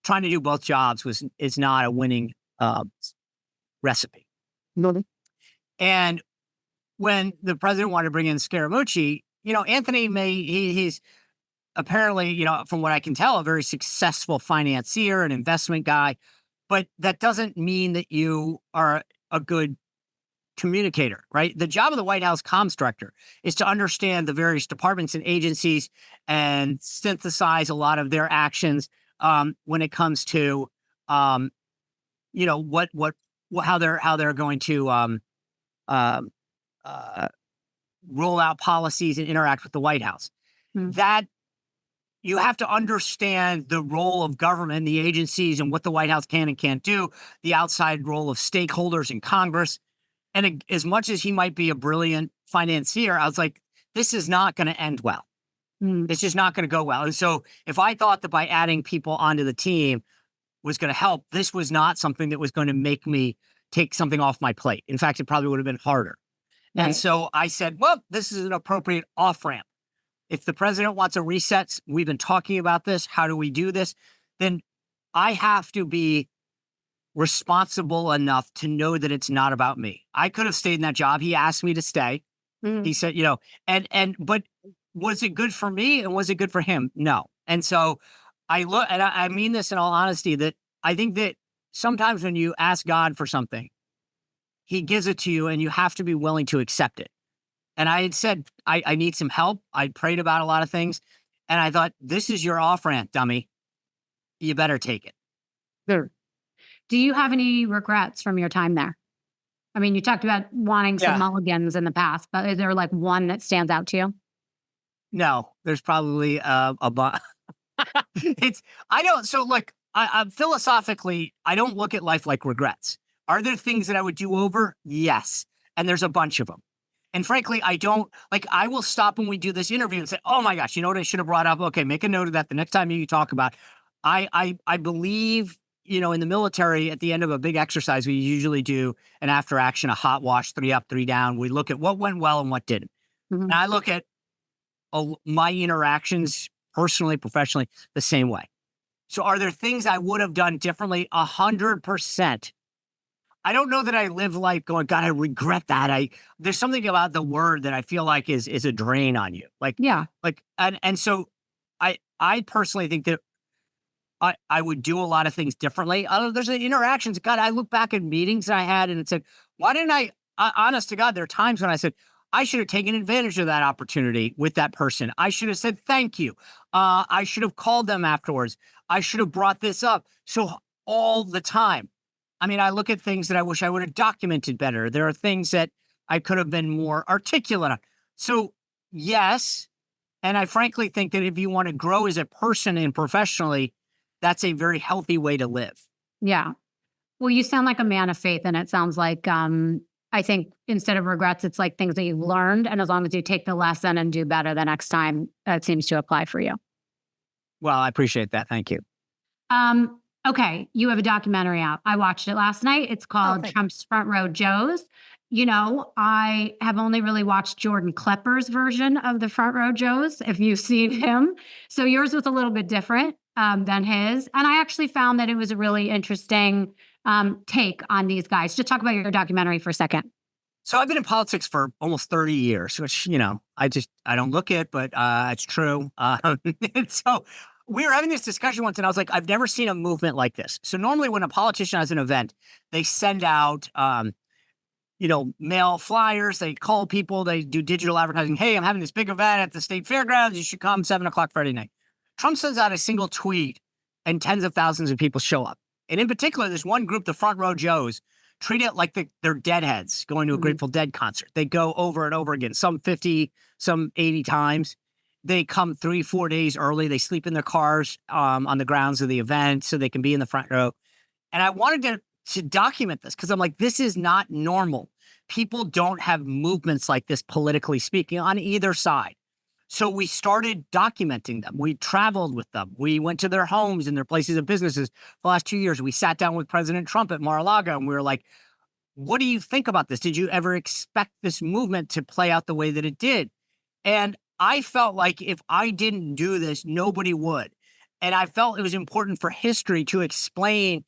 trying to do both jobs is not a winning recipe. And when the president wanted to bring in Scaramucci, Anthony he's apparently, from what I can tell, a very successful financier and investment guy, but that doesn't mean that you are a good communicator, right? The job of the White House comms director is to understand the various departments and agencies and synthesize a lot of their actions when it comes to, you know, how they're going to um, uh, roll out policies and interact with the White House. Mm. That you have to understand the role of government, the agencies, and what the White House can and can't do, the outside role of stakeholders in Congress. And as much as he might be a brilliant financier, I was like, this is not going to end well. Mm. It's just not going to go well. And so if I thought that by adding people onto the team was going to help, this was not something that was going to make me take something off my plate. In fact, it probably would have been harder. Right. And so I said, well, this is an appropriate off ramp. If the president wants a reset, we've been talking about this. How do we do this? Then I have to be responsible enough to know that it's not about me. I could have stayed in that job. He asked me to stay. Mm. He said, but was it good for me and was it good for him? No. And so I mean this in all honesty, that I think that sometimes when you ask God for something, he gives it to you and you have to be willing to accept it. And I had said, I need some help. I prayed about a lot of things. And I thought, this is your off ramp, dummy. You better take it. Sure. Do you have any regrets from your time there? I mean, you talked about wanting some mulligans in the past, but is there like one that stands out to you? No, there's probably a bunch. I philosophically, I don't look at life like regrets. Are there things that I would do over? Yes. And there's a bunch of them. And frankly, I will stop when we do this interview and say, oh my gosh, you know what I should have brought up? Okay, make a note of that the next time you talk about. I believe, in the military, at the end of a big exercise, we usually do an after action, a hot wash, 3 up, 3 down. We look at what went well and what didn't. Mm-hmm. And I look at my interactions personally, professionally, the same way. So are there things I would have done differently? 100%. I don't know that I live life going, God, I regret that. There's something about the word that I feel like is a drain on you. So I personally think that I would do a lot of things differently. There's interactions. God, I look back at meetings I had and it said, why didn't honest to God, there are times when I said, I should have taken advantage of that opportunity with that person. I should have said, thank you. I should have called them afterwards. I should have brought this up. So all the time. I mean, I look at things that I wish I would have documented better. There are things that I could have been more articulate on. So yes. And I frankly think that if you want to grow as a person and professionally, that's a very healthy way to live. Yeah. Well, you sound like a man of faith, and it sounds like, I think instead of regrets, it's like things that you've learned. And as long as you take the lesson and do better the next time, that seems to apply for you. Well, I appreciate that. Thank you. Okay. You have a documentary out. I watched it last night. It's called Trump's Front Row Joes. I have only really watched Jordan Klepper's version of the Front Row Joes, if you've seen him. So yours was a little bit different than his. And I actually found that it was a really interesting take on these guys. Just talk about your documentary for a second. So I've been in politics for almost 30 years, which, I don't look it, but it's true. So we were having this discussion once and I was like, I've never seen a movement like this. So normally when a politician has an event, they send out, mail flyers, they call people, they do digital advertising. Hey, I'm having this big event at the state fairgrounds. You should come 7:00 Friday night. Trump sends out a single tweet and tens of thousands of people show up. And in particular, there's one group, the Front Row Joes, treat it like they're deadheads going to a Grateful Dead concert. They go over and over again, some 50, some 80 times. They come 3-4 days early. They sleep in their cars on the grounds of the event so they can be in the front row. And I wanted to document this because I'm like, this is not normal. People don't have movements like this, politically speaking, on either side. So we started documenting them. We traveled with them. We went to their homes and their places of businesses. The last 2 years, we sat down with President Trump at Mar-a-Lago and we were like, what do you think about this? Did you ever expect this movement to play out the way that it did? And I felt like if I didn't do this, nobody would. And I felt it was important for history to explain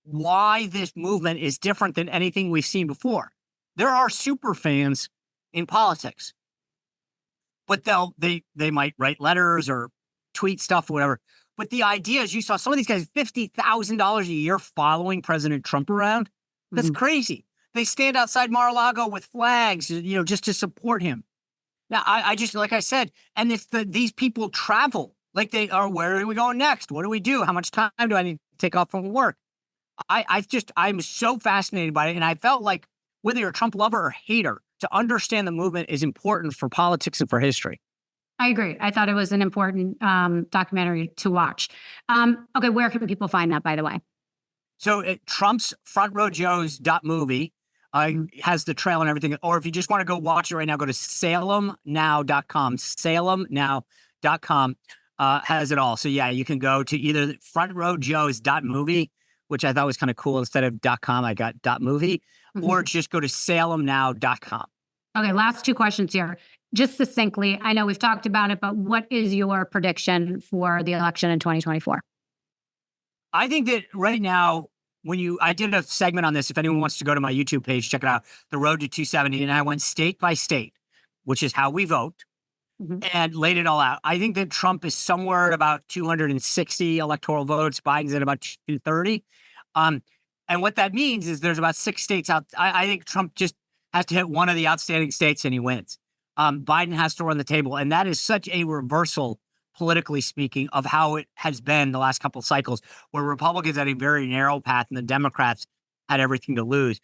why this movement is different than anything we've seen before. There are super fans in politics, but they might write letters or tweet stuff or whatever. But the idea is you saw some of these guys $50,000 a year following President Trump around. That's crazy. They stand outside Mar-a-Lago with flags, just to support him. Now, I just, like I said, and it's these people travel like they are. Where are we going next? What do we do? How much time do I need to take off from work? I'm so fascinated by it. And I felt like whether you're a Trump lover or hater, to understand the movement is important for politics and for history. I agree. I thought it was an important documentary to watch. Okay, where can people find that, by the way? So Trump's frontrowjoes.movie has the trail and everything. Or if you just want to go watch it right now, go to salemnow.com. Salemnow.com has it all. So yeah, you can go to either frontrowjoes.movie, which I thought was kind of cool. Instead of .com, I got .movie, or just go to salemnow.com. Okay, last two questions here. Just succinctly, I know we've talked about it, but what is your prediction for the election in 2024? I think that right now, I did a segment on this. If anyone wants to go to my YouTube page, check it out, The Road to 270. And I went state by state, which is how we vote, and laid it all out. I think that Trump is somewhere at about 260 electoral votes. Biden's at about 230. And what that means is there's about 6 states out. I think Trump just has to hit one of the outstanding states and he wins. Biden has to run the table. And that is such a reversal, politically speaking, of how it has been the last couple of cycles, where Republicans had a very narrow path and the Democrats had everything to lose.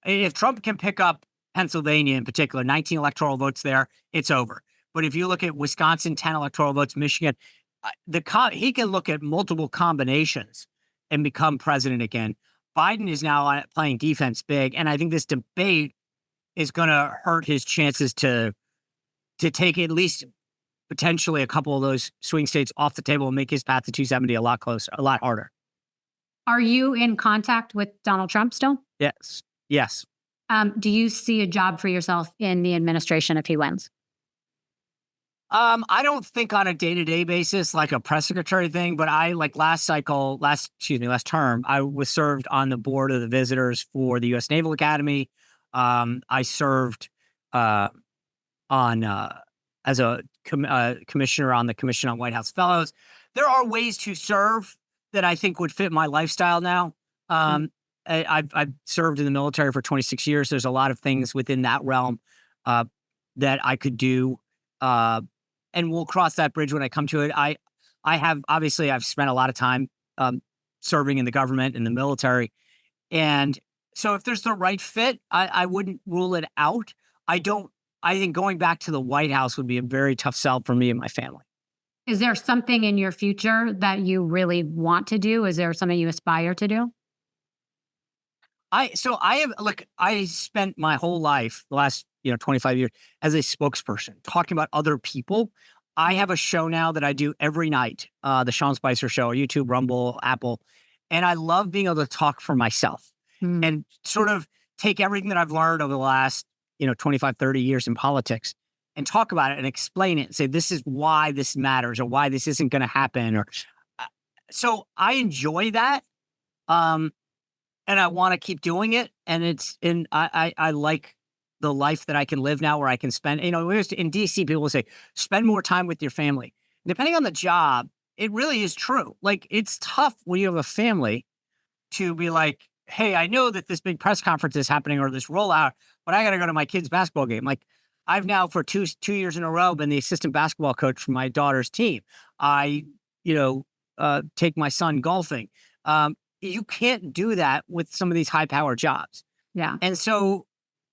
If Trump can pick up Pennsylvania in particular, 19 electoral votes there, it's over. But if you look at Wisconsin, 10 electoral votes, Michigan, he can look at multiple combinations and become president again. Biden is now playing defense big. And I think this debate is going to hurt his chances to take at least potentially a couple of those swing states off the table and make his path to 270 a lot closer, a lot harder. Are you in contact with Donald Trump still? Yes. Yes. Do you see a job for yourself in the administration if he wins? I don't think on a day-to-day basis, like a press secretary thing, but last term, I was served on the board of the visitors for the U.S. Naval Academy. I served as a commissioner on the Commission on White House Fellows. There are ways to serve that I think would fit my lifestyle now. I've served in the military for 26 years. There's a lot of things within that realm that I could do. And we'll cross that bridge when I come to it. I've spent a lot of time serving in the government, in the military. And so if there's the right fit, I wouldn't rule it out. I think going back to the White House would be a very tough sell for me and my family. Is there something in your future that you really want to do? Is there something you aspire to do? I spent my whole life, the last 25 years, as a spokesperson, talking about other people. I have a show now that I do every night, the Sean Spicer Show, YouTube, Rumble, Apple, and I love being able to talk for myself and sort of take everything that I've learned over the last 25, 30 years in politics and talk about it and explain it and say, this is why this matters or why this isn't going to happen. So I enjoy that. And I want to keep doing it. And I like the life that I can live now, where I can spend, in DC, people will say, spend more time with your family. Depending on the job, it really is true. Like, it's tough when you have a family to be like, hey, I know that this big press conference is happening or this rollout, but I got to go to my kid's basketball game. Like, I've now for two years in a row been the assistant basketball coach for my daughter's team. I, take my son golfing. You can't do that with some of these high-powered jobs. Yeah. And so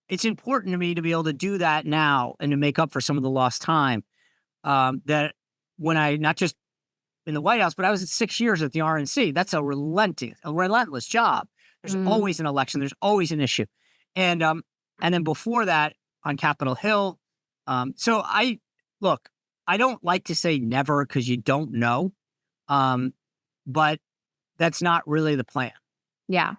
it's important to me to be able to do that now and to make up for some of the lost time that when I, not just in the White House, but I was at 6 years at the RNC. That's a relentless job. There's always an election. There's always an issue. And then before that on Capitol Hill. So I don't like to say never because you don't know. But that's not really the plan. Yeah.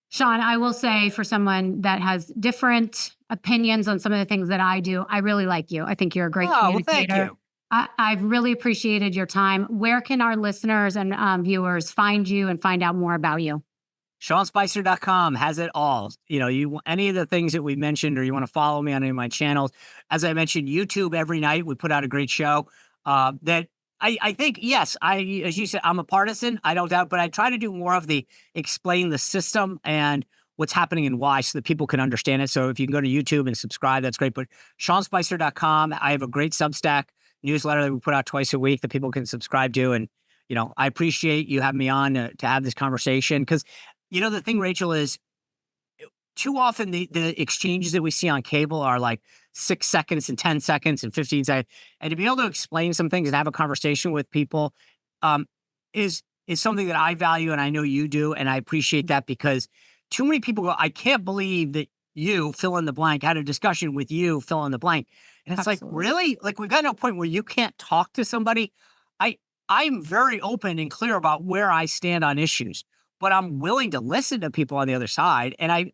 Sean, I will say, for someone that has different opinions on some of the things that I do, I really like you. I think you're a great communicator. Well, thank you. I've really appreciated your time. Where can our listeners and viewers find you and find out more about you? SeanSpicer.com has it all. Any of the things that we mentioned, or you want to follow me on any of my channels. As I mentioned, YouTube every night, we put out a great show that I think, yes, as you said, I'm a partisan, I don't doubt, but I try to do more of the explain the system and what's happening and why so that people can understand it. So if you can go to YouTube and subscribe, that's great. But SeanSpicer.com, I have a great Substack newsletter that we put out twice a week that people can subscribe to. And, I appreciate you having me on to have this conversation. Because, the thing, Rachel, is too often the exchanges that we see on cable are like 6 seconds and 10 seconds and 15 seconds. And to be able to explain some things and have a conversation with people is something that I value, and I know you do. And I appreciate that, because too many people go, I can't believe that you, fill in the blank, had a discussion with you, fill in the blank. And it's Absolutely. like, really? Like, we've gotten to a point where you can't talk to somebody. I'm very open and clear about where I stand on issues, but I'm willing to listen to people on the other side. And I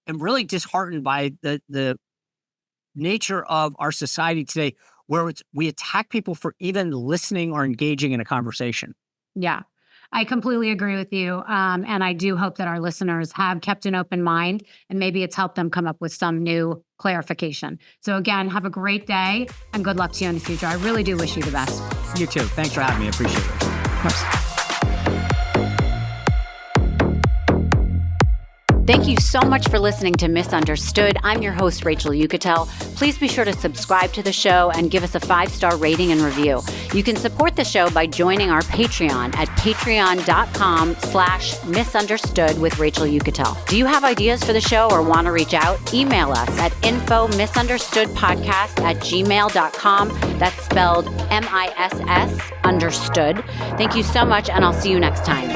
am really disheartened by the nature of our society today, where we attack people for even listening or engaging in a conversation. Yeah, I completely agree with you. And I do hope that our listeners have kept an open mind, and maybe it's helped them come up with some new clarification. So again, have a great day and good luck to you in the future. I really do wish you the best. You too. Thanks for having me. I appreciate it. Of course. Thank you so much for listening to Misunderstood. I'm your host, Rachel Yucatel. Please be sure to subscribe to the show and give us a 5-star rating and review. You can support the show by joining our Patreon at patreon.com/misunderstood with Rachel Yucatel. Do you have ideas for the show or want to reach out? Email us at info misunderstoodpodcast@gmail.com. That's spelled MISS understood. Thank you so much, and I'll see you next time.